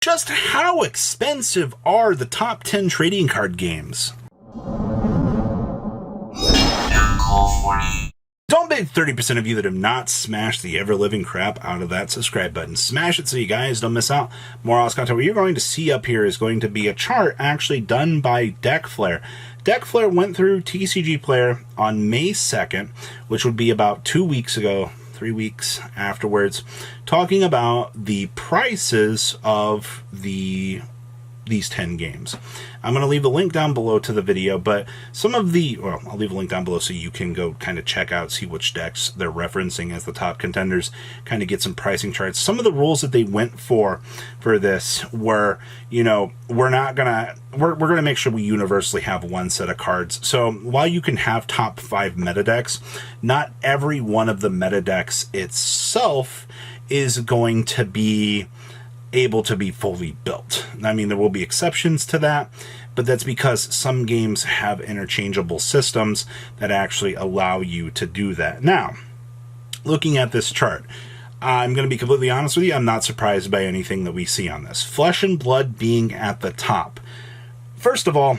Just how expensive are the top 10 trading card games? Don't beg 30% of you that have not smashed the ever-living crap out of that subscribe button. Smash it so you guys don't miss out. More awesome content. What you're going to see up here is going to be a chart actually done by DeckFlare. DeckFlare went through TCG Player on May 2nd, which would be about 2 weeks ago, 3 weeks afterwards, talking about the prices of these 10 games. I'm going to leave a link down below to the video, but some of well, I'll leave a link down below so you can go kind of check out, see which decks they're referencing as the top contenders, kind of get some pricing charts. Some of the rules that they went for this were, you know, we're going to make sure we universally have one set of cards. So while you can have top 5 meta decks, not every one of the meta decks itself is going to be able to be fully built. I mean, there will be exceptions to that, but that's because some games have interchangeable systems that actually allow you to do that. Now, looking at this chart, I'm going to be completely honest with you, I'm not surprised by anything that we see on this. Flesh and Blood being at the top. First of all,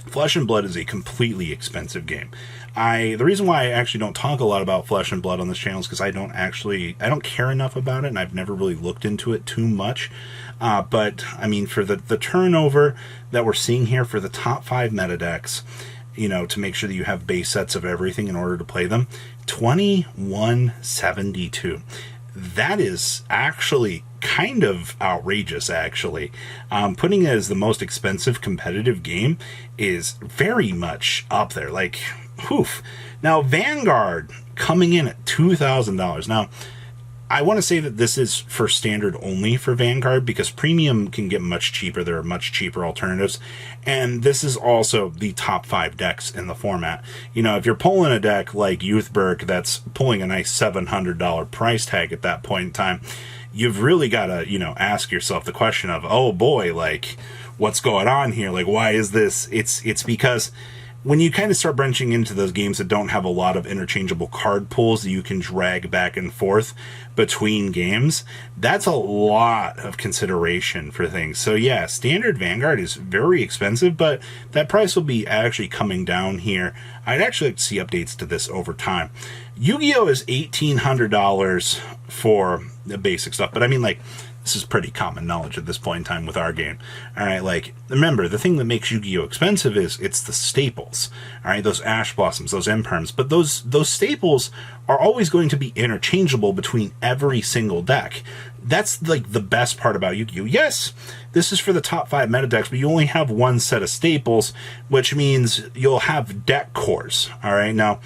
Flesh and Blood is a completely expensive game. The reason why I actually don't talk a lot about Flesh and Blood on this channel is because I don't care enough about it, and I've never really looked into it too much. But, I mean, for the turnover that we're seeing here for the top 5 meta decks, you know, to make sure that you have base sets of everything in order to play them, 2172. That is actually kind of outrageous, actually. Putting it as the most expensive competitive game is very much up there. Like, oof. Now, Vanguard coming in at $2,000. Now, I want to say that this is for standard only for Vanguard because premium can get much cheaper. There are much cheaper alternatives. And this is also the top 5 decks in the format. You know, if you're pulling a deck like Youthberg that's pulling a nice $700 price tag at that point in time, you've really got to, you know, ask yourself the question of, oh boy, like, what's going on here? Like, why is this? It's because when you kind of start branching into those games that don't have a lot of interchangeable card pools that you can drag back and forth between games, that's a lot of consideration for things. So yeah, standard Vanguard is very expensive, but that price will be actually coming down here. I'd actually like to see updates to this over time. Yu-Gi-Oh! Is $1,800 for the basic stuff, but I mean, like, this is pretty common knowledge at this point in time with our game. All right, like, remember, the thing that makes Yu-Gi-Oh! Expensive is it's the staples. All right, those Ash Blossoms, those Imperms. But those staples are always going to be interchangeable between every single deck. That's, like, the best part about Yu-Gi-Oh! Yes, this is for the top 5 meta decks, but you only have one set of staples, which means you'll have deck cores. All right, now,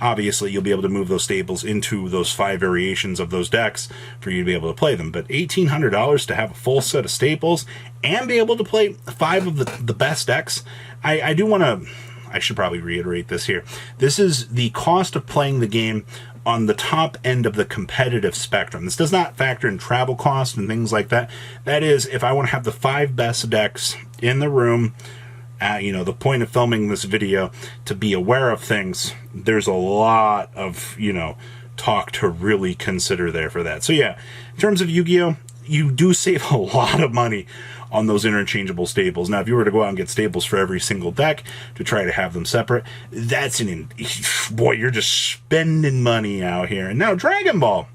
obviously, you'll be able to move those staples into those 5 variations of those decks for you to be able to play them. But $1,800 to have a full set of staples and be able to play 5 of the best decks, I do want to, I should probably reiterate this here. This is the cost of playing the game on the top end of the competitive spectrum. This does not factor in travel costs and things like that. That is, if I want to have the 5 best decks in the room, you know, the point of filming this video, to be aware of things, there's a lot of, you know, talk to really consider there for that. So yeah, in terms of Yu-Gi-Oh!, you do save a lot of money on those interchangeable staples. Now, if you were to go out and get staples for every single deck to try to have them separate, that's boy, you're just spending money out here. And now Dragon Ball,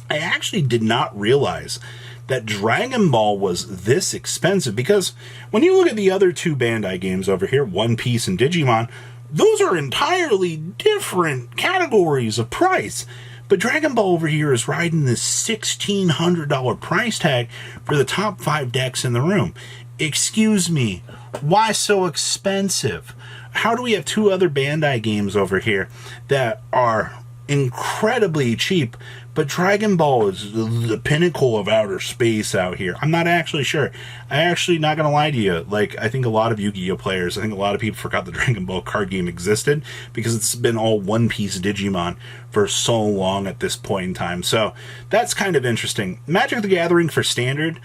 I actually did not realize that Dragon Ball was this expensive, because when you look at the other 2 Bandai games over here, One Piece and Digimon, those are entirely different categories of price. But Dragon Ball over here is riding this $1,600 price tag for the top 5 decks in the room. Excuse me, why so expensive? How do we have 2 other Bandai games over here that are incredibly cheap, but Dragon Ball is the pinnacle of outer space out here? I'm not actually sure. I actually, not gonna lie to you, like, I think a lot of Yu-Gi-Oh! Players, I think a lot of people forgot the Dragon Ball card game existed because it's been all One Piece Digimon for so long at this point in time. So that's kind of interesting. Magic the Gathering for standard,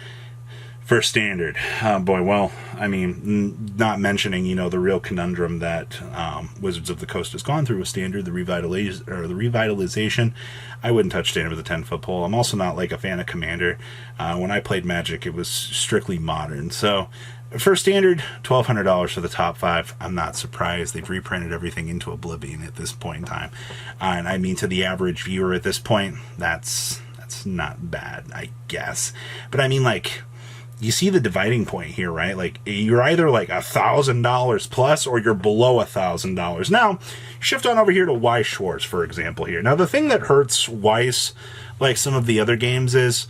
For standard, boy, well, I mean, not mentioning, the real conundrum that Wizards of the Coast has gone through with standard, the revitalization. I wouldn't touch standard with a 10-foot pole. I'm also not like a fan of Commander. When I played Magic, it was strictly modern. So for standard, $1,200 for the top 5. I'm not surprised. They've reprinted everything into oblivion at this point in time. And I mean, to the average viewer at this point, that's not bad, I guess. But I mean, like, you see the dividing point here, right? Like, you're either like $1,000 plus or you're below $1,000. Now, shift on over here to Weiss Schwarz, for example, here. Now, the thing that hurts Weiss, like some of the other games, is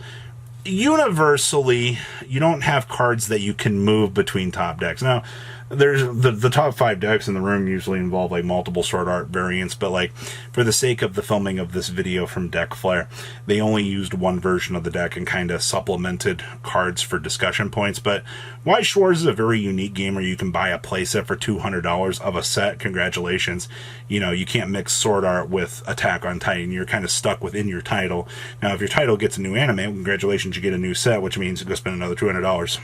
universally, you don't have cards that you can move between top decks. Now, there's the top 5 decks in the room usually involve like multiple Sword Art variants, but like for the sake of the filming of this video from Deck Flare, they only used one version of the deck and kind of supplemented cards for discussion points. But Weiss Schwarz is a very unique game where you can buy a playset for $200 of a set. Congratulations. You can't mix Sword Art with Attack on Titan. You're kind of stuck within your title. Now, if your title gets a new anime, congratulations, you get a new set, which means you go spend another $200.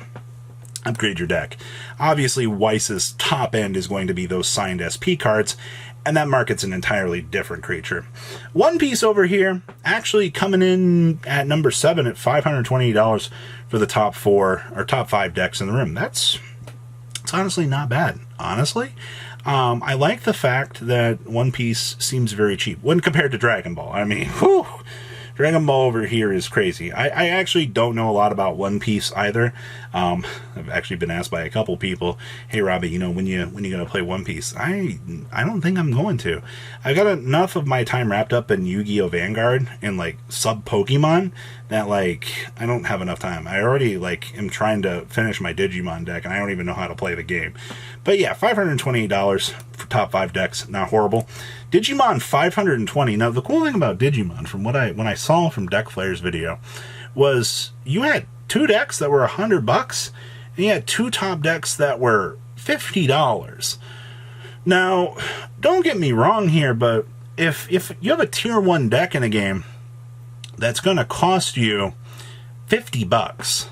Upgrade your deck. Obviously, Weiss's top end is going to be those signed SP cards, and that market's an entirely different creature. One Piece over here, actually coming in at number 7 at $520 for the top 4 or top 5 decks in the room. It's honestly not bad. Honestly, I like the fact that One Piece seems very cheap when compared to Dragon Ball. I mean, whew. Dragon Ball over here is crazy. I actually don't know a lot about One Piece either. I've actually been asked by a couple people, "Hey Robbie, when you gonna play One Piece?" I don't think I'm going to. I've got enough of my time wrapped up in Yu-Gi-Oh! Vanguard and like sub Pokemon that like I don't have enough time. I already am trying to finish my Digimon deck and I don't even know how to play the game. But yeah, $528 for top 5 decks, not horrible. Digimon $520. Now the cool thing about Digimon, from when I saw from Deck Flare's video, was you had 2 decks that were $100, and you had 2 top decks that were $50. Now, don't get me wrong here, but if you have a tier 1 deck in a game that's going to cost you $50,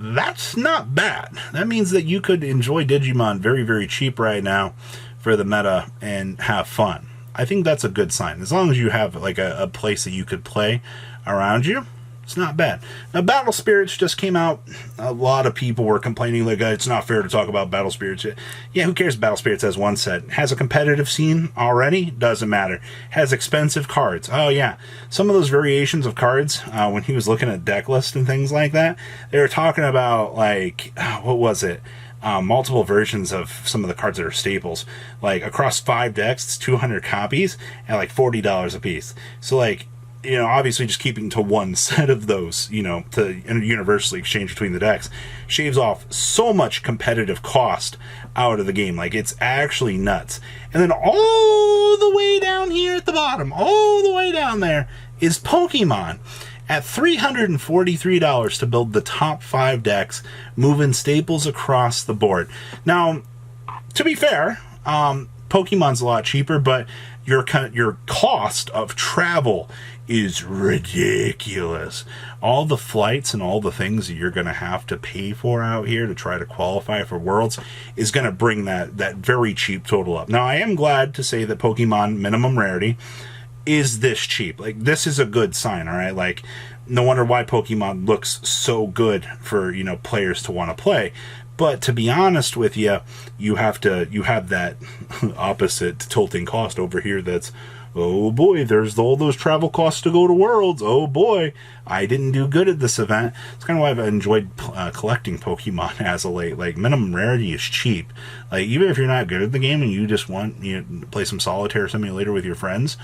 that's not bad. That means that you could enjoy Digimon very, very cheap right now for the meta and have fun. I think that's a good sign. As long as you have like a place that you could play around you, it's not bad. Now, Battle Spirits just came out. A lot of people were complaining like, it's not fair to talk about Battle Spirits. Yeah, who cares? Battle Spirits has one set. Has a competitive scene already? Doesn't matter. Has expensive cards. Oh, yeah. Some of those variations of cards, when he was looking at deck list and things like that, they were talking about, like, what was it? Multiple versions of some of the cards that are staples. Like, across 5 decks, it's 200 copies at, like, $40 a piece. So, like, obviously just keeping to one set of those, to universally exchange between the decks, shaves off so much competitive cost out of the game. Like, it's actually nuts. And then all the way down here at the bottom, all the way down there, is Pokemon at $343 to build the top 5 decks, moving staples across the board. Now, to be fair, Pokemon's a lot cheaper, but your cost of travel is ridiculous. All the flights and all the things that you're going to have to pay for out here to try to qualify for Worlds is going to bring that very cheap total up. Now, I am glad to say that Pokemon minimum rarity is this cheap. Like, this is a good sign, all right? Like, no wonder why Pokemon looks so good for, players to want to play. But to be honest with you, you have that opposite tilting cost over here that's, oh boy, there's all those travel costs to go to Worlds. Oh boy, I didn't do good at this event. It's kind of why I've enjoyed collecting Pokemon as of late. Like, minimum rarity is cheap. Like, even if you're not good at the game and you just want to play some solitaire simulator with your friends,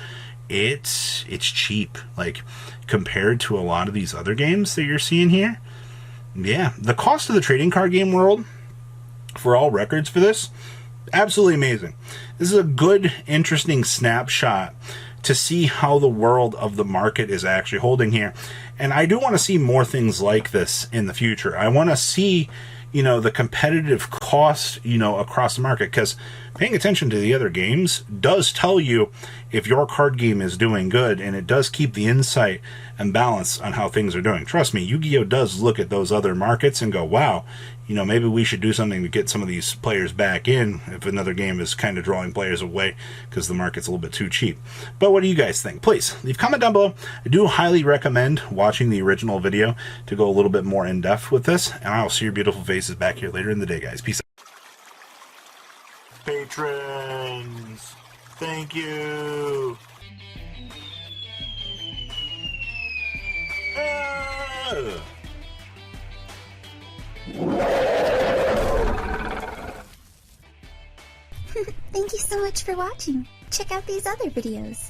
it's cheap. Like, compared to a lot of these other games that you're seeing here. Yeah, the cost of the trading card game world, for all records for this, absolutely amazing. This is a good, interesting snapshot to see how the world of the market is actually holding here. And I do want to see more things like this in the future. I want to see, the competitive cost, across the market. Because paying attention to the other games does tell you if your card game is doing good, and it does keep the insight and balance on how things are doing. Trust me, Yu-Gi-Oh! Does look at those other markets and go, wow, maybe we should do something to get some of these players back in if another game is kind of drawing players away because the market's a little bit too cheap. But what do you guys think? Please leave a comment down below. I do highly recommend watching the original video to go a little bit more in depth with this, and I'll see your beautiful faces back here later in the day, guys. Peace out. Patrons, thank you. Thank you so much for watching. Check out these other videos.